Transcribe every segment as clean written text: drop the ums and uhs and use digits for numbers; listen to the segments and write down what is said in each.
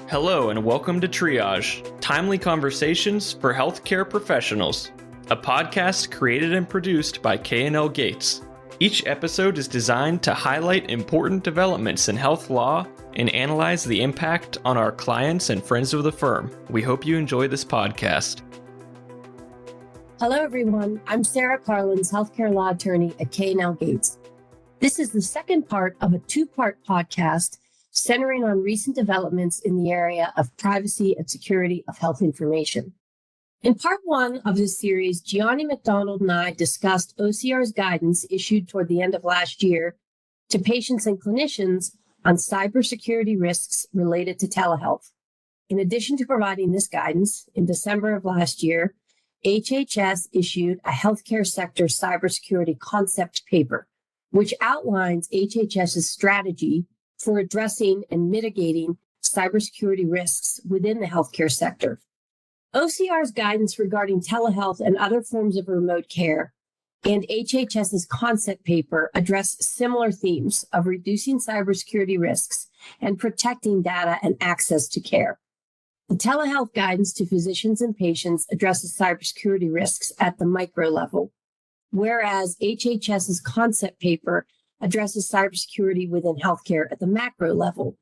Hello and welcome to Triage, timely conversations for healthcare professionals, a podcast created and produced by K&L Gates. Each episode is designed to highlight important developments in health law and analyze the impact on our clients and friends of the firm. We hope you enjoy this podcast. Hello, everyone. I'm Sarah Carlins, healthcare law attorney at K&L Gates. This is the second part of a two-part podcast centering on recent developments in the area of privacy and security of health information. In part one of this series, Jianne McDonald and I discussed OCR's guidance issued toward the end of last year to patients and clinicians on cybersecurity risks related to telehealth. In addition to providing this guidance, in December of last year, HHS issued a healthcare sector cybersecurity concept paper, which outlines HHS's strategy for addressing and mitigating cybersecurity risks within the healthcare sector. OCR's guidance regarding telehealth and other forms of remote care and HHS's concept paper address similar themes of reducing cybersecurity risks and protecting data and access to care. The telehealth guidance to physicians and patients addresses cybersecurity risks at the micro level, whereas HHS's concept paper addresses cybersecurity within healthcare at the macro level,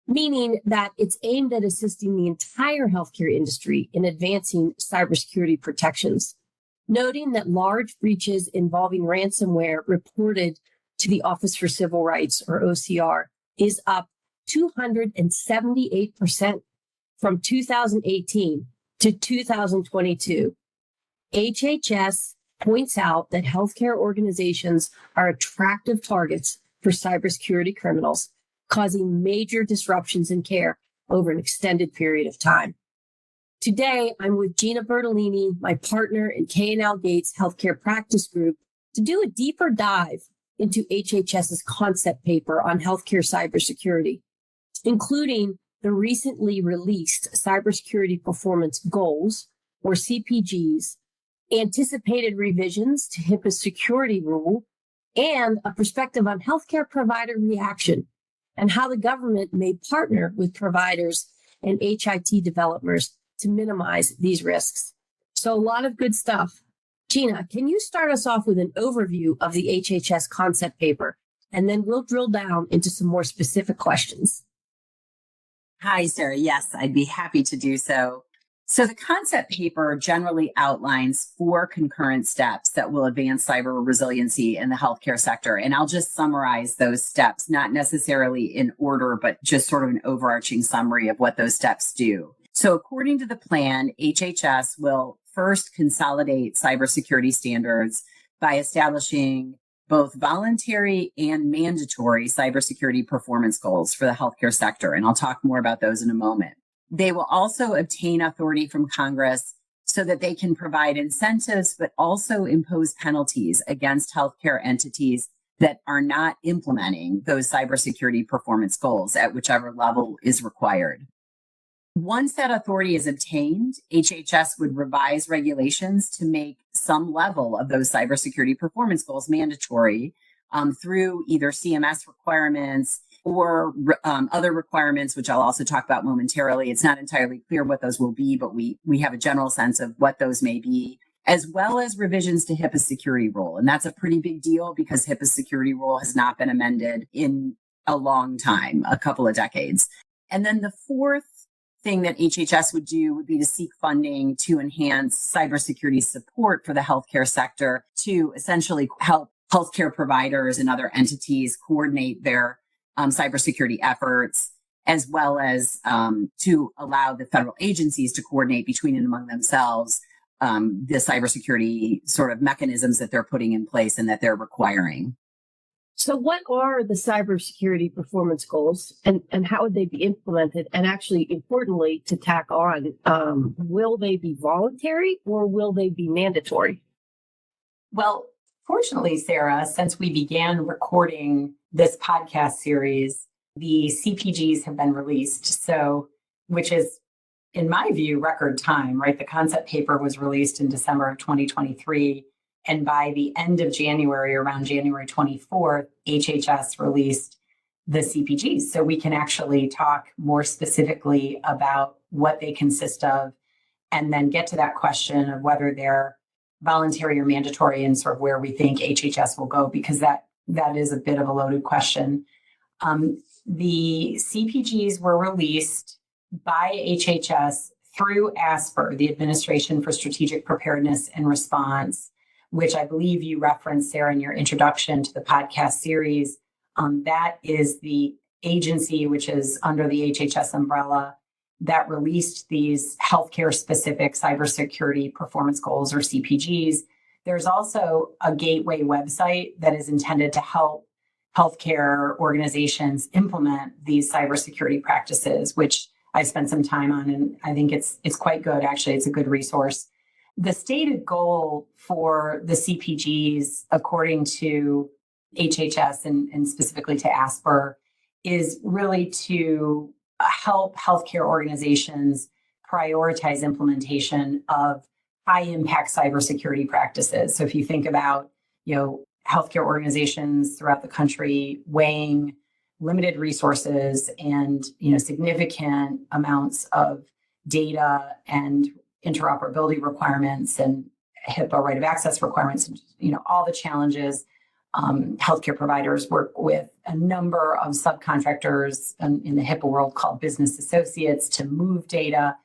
meaning that it's aimed at assisting the entire healthcare industry in advancing cybersecurity protections, noting that large breaches involving ransomware reported to the Office for Civil Rights, or OCR, is up 278% from 2018 to 2022. HHS points out that healthcare organizations are attractive targets for cybersecurity criminals, causing major disruptions in care over an extended period of time. Today, I'm with Gina Bertolini, my partner in K&L Gates Healthcare Practice Group, to do a deeper dive into HHS's concept paper on healthcare cybersecurity, including the recently released Cybersecurity Performance Goals, or CPGs, anticipated revisions to HIPAA's security rule, and a perspective on healthcare provider reaction and how the government may partner with providers and HIT developers to minimize these risks. So a lot of good stuff. Gina, can you start us off with an overview of the HHS concept paper, and then we'll drill down into some more specific questions. Hi, Sarah. Yes, I'd be happy to do so. So the concept paper generally outlines 4 concurrent steps that will advance cyber resiliency in the healthcare sector. And I'll just summarize those steps, not necessarily in order, but just sort of an overarching summary of what those steps do. So according to the plan, HHS will first consolidate cybersecurity standards by establishing both voluntary and mandatory cybersecurity performance goals for the healthcare sector. And I'll talk more about those in a moment. They will also obtain authority from Congress so that they can provide incentives, but also impose penalties against healthcare entities that are not implementing those cybersecurity performance goals at whichever level is required. Once that authority is obtained, HHS would revise regulations to make some level of those cybersecurity performance goals mandatory through either CMS requirements or other requirements, which I'll also talk about momentarily. It's not entirely clear what those will be, but we have a general sense of what those may be, as well as revisions to HIPAA's security rule. And that's a pretty big deal because HIPAA's security rule has not been amended in a long time, a couple of decades. And then the fourth thing that HHS would do would be to seek funding to enhance cybersecurity support for the healthcare sector to essentially help healthcare providers and other entities coordinate their cybersecurity efforts, as well as to allow the federal agencies to coordinate between and among themselves the cybersecurity sort of mechanisms that they're putting in place and that they're requiring. So what are the cybersecurity performance goals and how would they be implemented? And actually, importantly, to tack on, will they be voluntary or will they be mandatory? Well, fortunately, Sarah, since we began recording this podcast series, the CPGs have been released. So, which is, in my view, record time, right? The concept paper was released in December of 2023. And by the end of January, around January 24th, HHS released the CPGs so we can actually talk more specifically about what they consist of and then get to that question of whether they're voluntary or mandatory and sort of where we think HHS will go, because that is a bit of a loaded question. The CPGs were released by HHS through ASPR, the Administration for Strategic Preparedness and Response, which I believe you referenced, Sarah, in your introduction to the podcast series. That is the agency which is under the HHS umbrella that released these healthcare-specific cybersecurity performance goals, or CPGs. There's also a gateway website that is intended to help healthcare organizations implement these cybersecurity practices, which I spent some time on, and I think it's quite good. Actually, it's a good resource. The stated goal for the CPGs, according to HHS and specifically to ASPR, is really to help healthcare organizations prioritize implementation of high impact cybersecurity practices. So if you think about, healthcare organizations throughout the country weighing limited resources and, significant amounts of data and interoperability requirements and HIPAA right of access requirements, all the challenges. Healthcare providers work with a number of subcontractors in the HIPAA world called business associates to move data.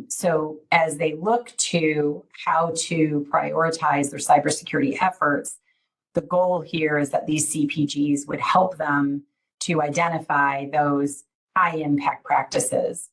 So as they look to how to prioritize their cybersecurity efforts, the goal here is that these CPGs would help them to identify those high impact practices.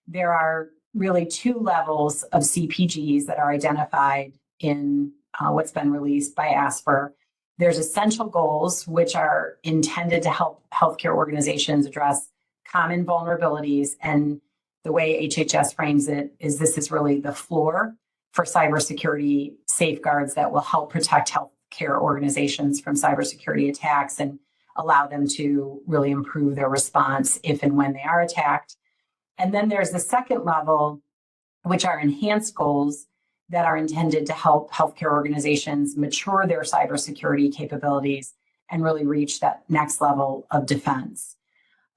There are really two levels of CPGs that are identified in what's been released by ASPR. There's essential goals, which are intended to help healthcare organizations address common vulnerabilities. And the way HHS frames it is this is really the floor for cybersecurity safeguards that will help protect healthcare organizations from cybersecurity attacks and allow them to really improve their response if and when they are attacked. And then there's the second level, which are enhanced goals that are intended to help healthcare organizations mature their cybersecurity capabilities and really reach that next level of defense.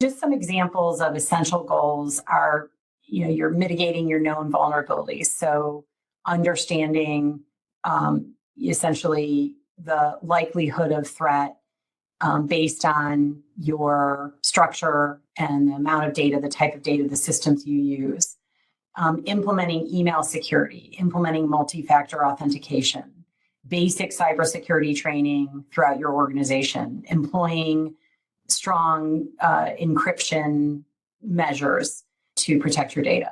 Just some examples of essential goals are, you're mitigating your known vulnerabilities. So understanding essentially the likelihood of threat based on your structure and the amount of data, the type of data, the systems you use. Implementing email security, implementing multi-factor authentication, basic cybersecurity training throughout your organization, employing strong encryption measures to protect your data.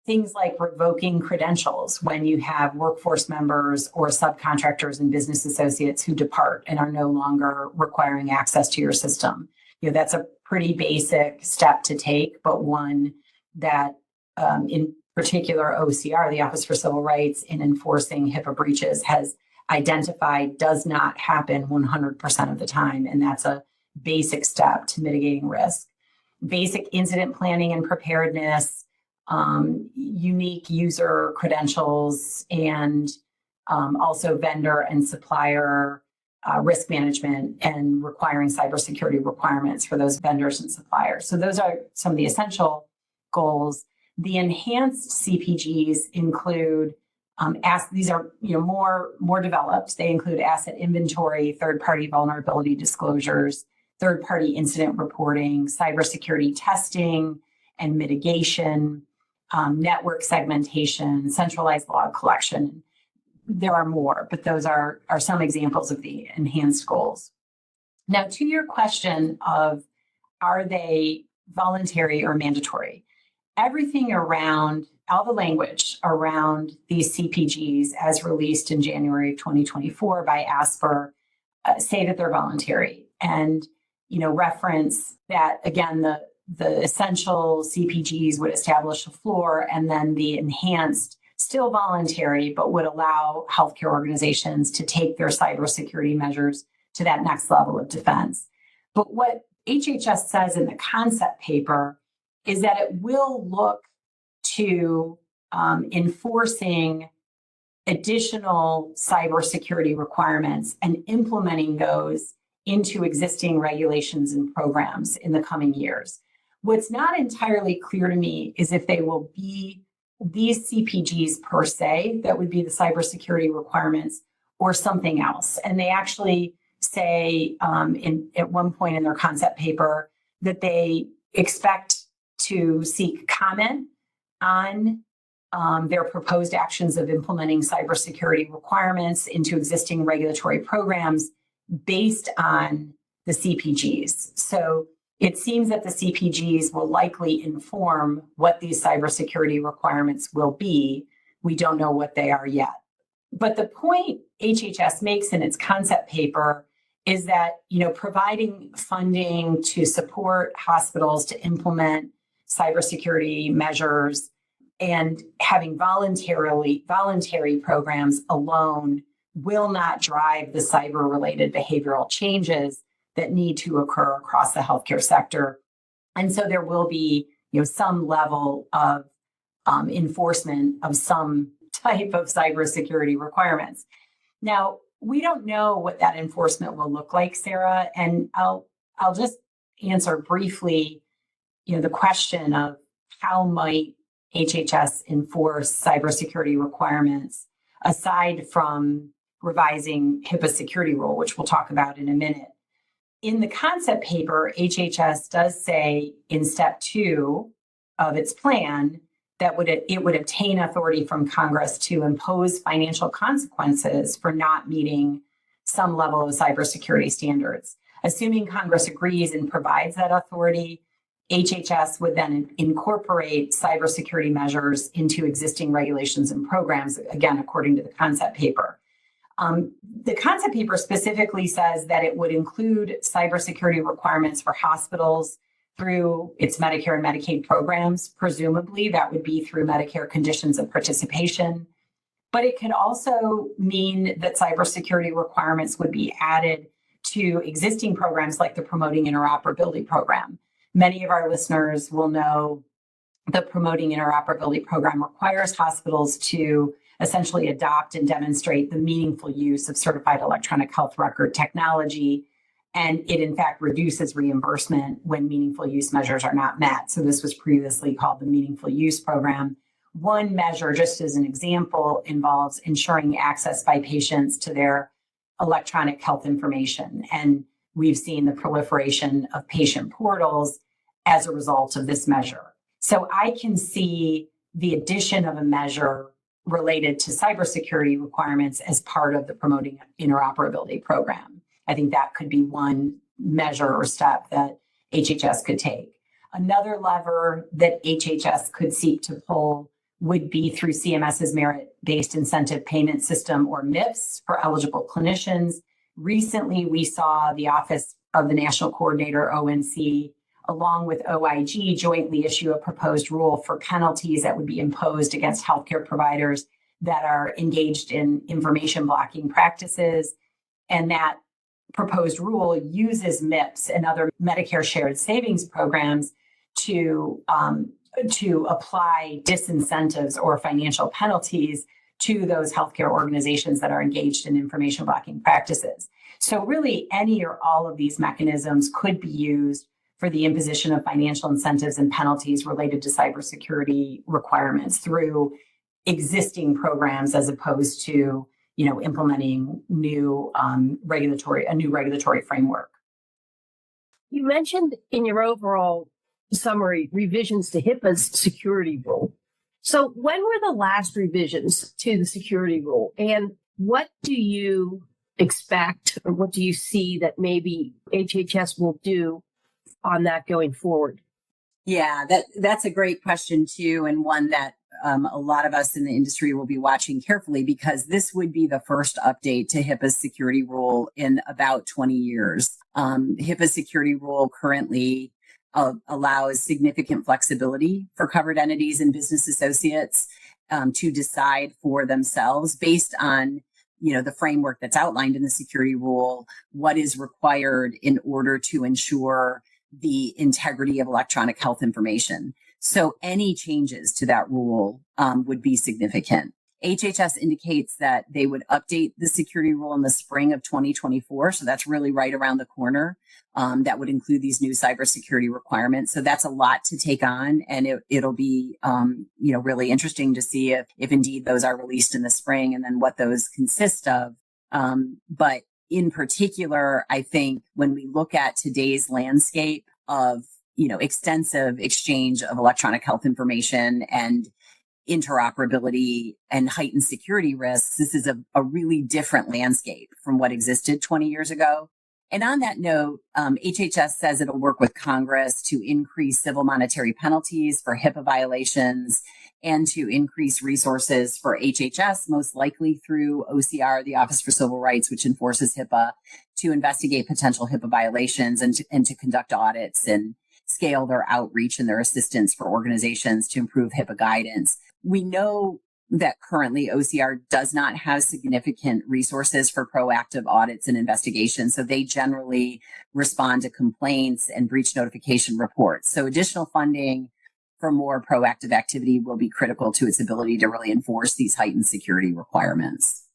Things like revoking credentials when you have workforce members or subcontractors and business associates who depart and are no longer requiring access to your system. That's a pretty basic step to take, but one that in particular OCR, the Office for Civil Rights, in enforcing HIPAA breaches has identified does not happen 100% of the time. And that's a basic step to mitigating risk. Basic incident planning and preparedness, unique user credentials, and also vendor and supplier risk management and requiring cybersecurity requirements for those vendors and suppliers. So those are some of the essential goals. The enhanced CPGs include, these are more developed. They include asset inventory, third-party vulnerability disclosures, third-party incident reporting, cybersecurity testing and mitigation, network segmentation, centralized log collection. There are more, but those are some examples of the enhanced goals. Now, to your question of are they voluntary or mandatory? Everything around, all the language around these CPGs as released in January of 2024 by ASPR say that they're voluntary and, reference that, again, the essential CPGs would establish a floor, and then the enhanced, still voluntary, but would allow healthcare organizations to take their cybersecurity measures to that next level of defense. But what HHS says in the concept paper is that it will look to enforcing additional cybersecurity requirements and implementing those into existing regulations and programs in the coming years. What's not entirely clear to me is if they will be these CPGs per se, that would be the cybersecurity requirements, or something else. And they actually say at one point in their concept paper that they expect to seek comment on their proposed actions of implementing cybersecurity requirements into existing regulatory programs based on the CPGs. So it seems that the CPGs will likely inform what these cybersecurity requirements will be. We don't know what they are yet. But the point HHS makes in its concept paper is that, providing funding to support hospitals to implement cybersecurity measures and having voluntary programs alone will not drive the cyber-related behavioral changes that need to occur across the healthcare sector. And so there will be, some level of enforcement of some type of cybersecurity requirements. Now, we don't know what that enforcement will look like, Sarah, and I'll just answer briefly, the question of how might HHS enforce cybersecurity requirements aside from revising HIPAA security rule, which we'll talk about in a minute. In the concept paper, HHS does say in step 2 of its plan that it would obtain authority from Congress to impose financial consequences for not meeting some level of cybersecurity standards. Assuming Congress agrees and provides that authority, HHS would then incorporate cybersecurity measures into existing regulations and programs, again, according to the concept paper. The concept paper specifically says that it would include cybersecurity requirements for hospitals through its Medicare and Medicaid programs. Presumably, that would be through Medicare conditions of participation. But it could also mean that cybersecurity requirements would be added to existing programs like the Promoting Interoperability program. Many of our listeners will know the Promoting Interoperability program requires hospitals to essentially adopt and demonstrate the meaningful use of certified electronic health record technology. And it, in fact, reduces reimbursement when meaningful use measures are not met. So this was previously called the Meaningful Use Program. One measure, just as an example, involves ensuring access by patients to their electronic health information. And we've seen the proliferation of patient portals as a result of this measure. So I can see the addition of a measure related to cybersecurity requirements as part of the Promoting Interoperability program. I think that could be one measure or step that HHS could take. Another lever that HHS could seek to pull would be through CMS's merit-based incentive payment system, or MIPS, for eligible clinicians. Recently, we saw the Office of the National Coordinator, ONC, along with OIG, jointly issue a proposed rule for penalties that would be imposed against healthcare providers that are engaged in information blocking practices. And that proposed rule uses MIPS and other Medicare shared savings programs to apply disincentives or financial penalties to those healthcare organizations that are engaged in information blocking practices. So really, any or all of these mechanisms could be used for the imposition of financial incentives and penalties related to cybersecurity requirements through existing programs, as opposed to implementing a new regulatory framework. You mentioned in your overall summary revisions to HIPAA's security rule. So when were the last revisions to the security rule, and what do you expect, or what do you see that maybe HHS will do on that going forward? Yeah, that's a great question too, and one that a lot of us in the industry will be watching carefully, because this would be the first update to HIPAA's security rule in about 20 years. HIPAA's security rule currently allows significant flexibility for covered entities and business associates to decide for themselves, based on the framework that's outlined in the security rule, what is required in order to ensure the integrity of electronic health information. So any changes to that rule would be significant. HHS indicates that they would update the security rule in the spring of 2024. So that's really right around the corner. That would include these new cybersecurity requirements. So that's a lot to take on. And it'll be, really interesting to see if indeed those are released in the spring and then what those consist of. But in particular, I think when we look at today's landscape of, extensive exchange of electronic health information and interoperability and heightened security risks, this is a really different landscape from what existed 20 years ago. And on that note, HHS says it'll work with Congress to increase civil monetary penalties for HIPAA violations and to increase resources for HHS, most likely through OCR, the Office for Civil Rights, which enforces HIPAA, to investigate potential HIPAA violations and to conduct audits and scale their outreach and their assistance for organizations to improve HIPAA guidance. We know that currently OCR does not have significant resources for proactive audits and investigations. So they generally respond to complaints and breach notification reports. So additional funding for more proactive activity will be critical to its ability to really enforce these heightened security requirements.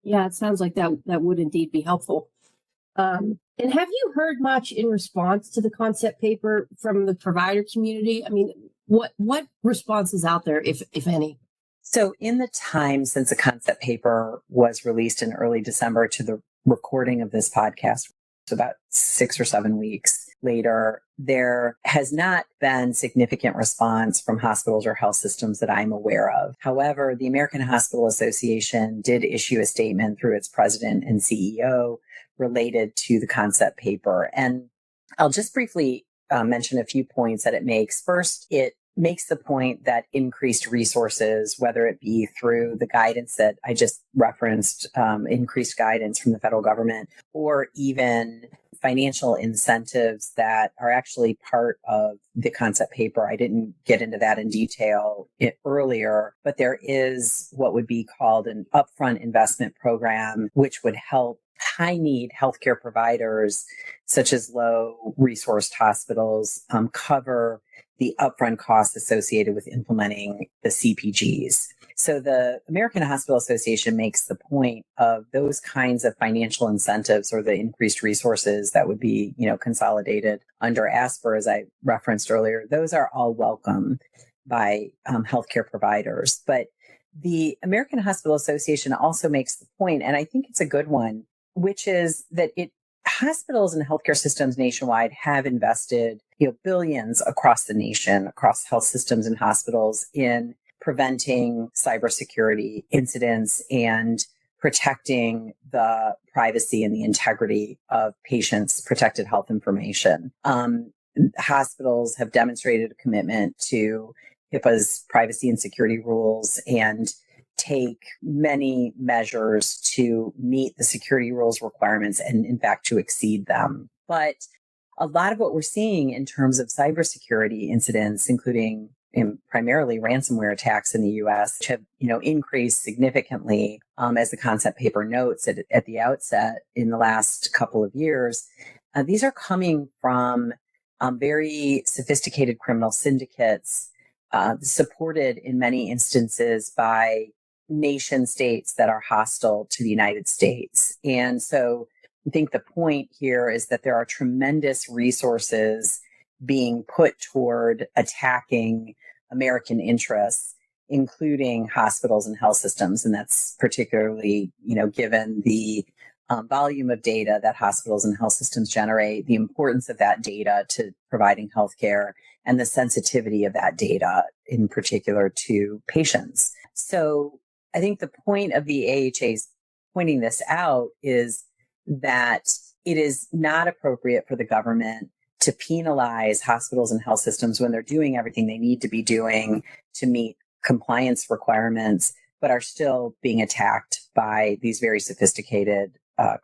Yeah, it sounds like that would indeed be helpful. And have you heard much in response to the concept paper from the provider community? I mean, what response is out there, if any? So in the time since the concept paper was released in early December to the recording of this podcast, so about 6 or 7 weeks later, there has not been significant response from hospitals or health systems that I'm aware of. However, the American Hospital Association did issue a statement through its president and CEO related to the concept paper. And I'll just briefly mention a few points that it makes. First, it makes the point that increased resources, whether it be through the guidance that I just referenced, increased guidance from the federal government, or even financial incentives that are actually part of the concept paper. I didn't get into that in detail earlier, but there is what would be called an upfront investment program, which would help high-need healthcare providers, such as low-resourced hospitals, cover the upfront costs associated with implementing the CPGs. So the American Hospital Association makes the point of those kinds of financial incentives or the increased resources that would be, consolidated under ASPR, as I referenced earlier. Those are all welcome by healthcare providers. But the American Hospital Association also makes the point, and I think it's a good one, which is that hospitals and healthcare systems nationwide have invested, billions across the nation, across health systems and hospitals in preventing cybersecurity incidents and protecting the privacy and the integrity of patients' protected health information. Hospitals have demonstrated a commitment to HIPAA's privacy and security rules and take many measures to meet the security rules requirements and, in fact, to exceed them. But a lot of what we're seeing in terms of cybersecurity incidents, including primarily ransomware attacks in the U.S., which have increased significantly, as the concept paper notes at the outset in the last couple of years. These are coming from very sophisticated criminal syndicates, supported in many instances by nation states that are hostile to the United States. And so I think the point here is that there are tremendous resources being put toward attacking American interests, including hospitals and health systems. And that's particularly, given the volume of data that hospitals and health systems generate, the importance of that data to providing healthcare, and the sensitivity of that data in particular to patients. So I think the point of the AHA's pointing this out is that it is not appropriate for the government to penalize hospitals and health systems when they're doing everything they need to be doing to meet compliance requirements, but are still being attacked by these very sophisticated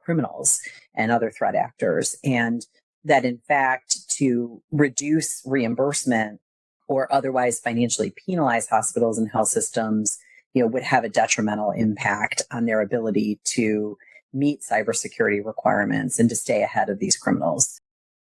criminals and other threat actors. And that, in fact, to reduce reimbursement or otherwise financially penalize hospitals and health systems, would have a detrimental impact on their ability to meet cybersecurity requirements and to stay ahead of these criminals.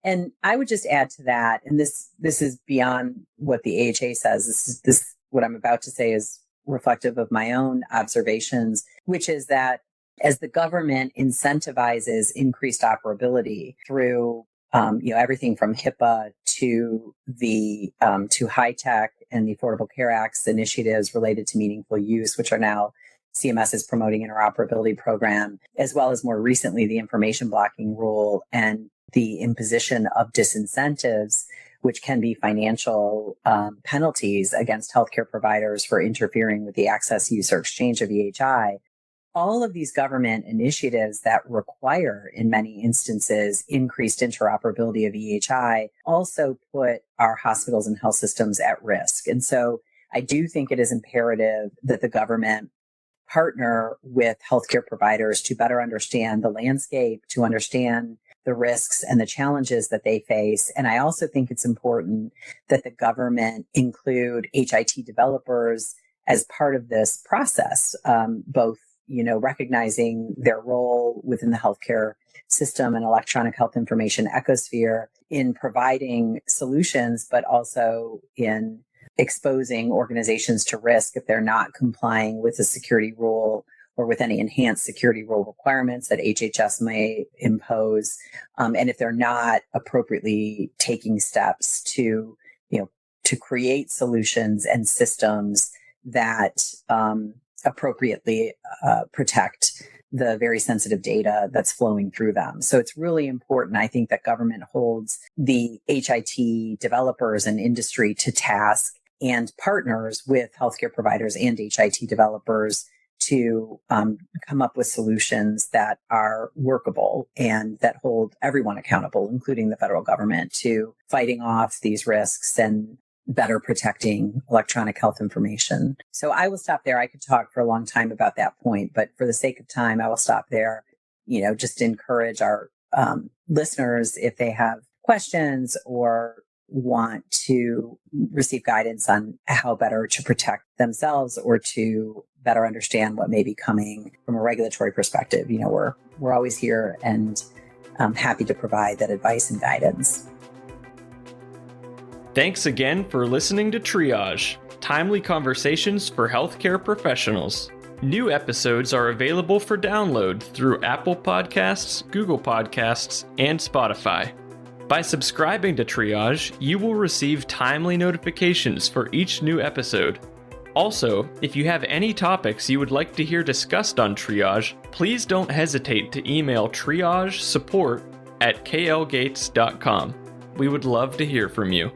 And I would just add to that, and this is beyond what the AHA says. This what I'm about to say is reflective of my own observations, which is that as the government incentivizes increased operability through everything from HIPAA to the to high tech and the Affordable Care Act's initiatives related to meaningful use, which are now CMS's promoting interoperability program, as well as more recently the information blocking rule and the imposition of disincentives, which can be financial penalties against healthcare providers for interfering with the access, use, or exchange of EHI. All of these government initiatives that require, in many instances, increased interoperability of EHI also put our hospitals and health systems at risk. And so I do think it is imperative that the government partner with healthcare providers to better understand the landscape, to understand the risks and the challenges that they face. And I also think it's important that the government include HIT developers as part of this process, both recognizing their role within the healthcare system and electronic health information ecosphere in providing solutions, but also in exposing organizations to risk if they're not complying with a security rule or with any enhanced security rule requirements that HHS may impose, and if they're not appropriately taking steps to create solutions and systems that appropriately protect the very sensitive data that's flowing through them. So it's really important, I think, that government holds the HIT developers and industry to task and partners with healthcare providers and HIT developers to come up with solutions that are workable and that hold everyone accountable, including the federal government, to fighting off these risks and better protecting electronic health information. So I will stop there. I could talk for a long time about that point, but for the sake of time, I will stop there. Just encourage our listeners, if they have questions or want to receive guidance on how better to protect themselves or to better understand what may be coming from a regulatory perspective. We're always here and happy to provide that advice and guidance. Thanks again for listening to Triage, timely conversations for healthcare professionals. New episodes are available for download through Apple Podcasts, Google Podcasts, and Spotify. By subscribing to Triage, you will receive timely notifications for each new episode. Also, if you have any topics you would like to hear discussed on Triage, please don't hesitate to email triagesupport@klgates.com. We would love to hear from you.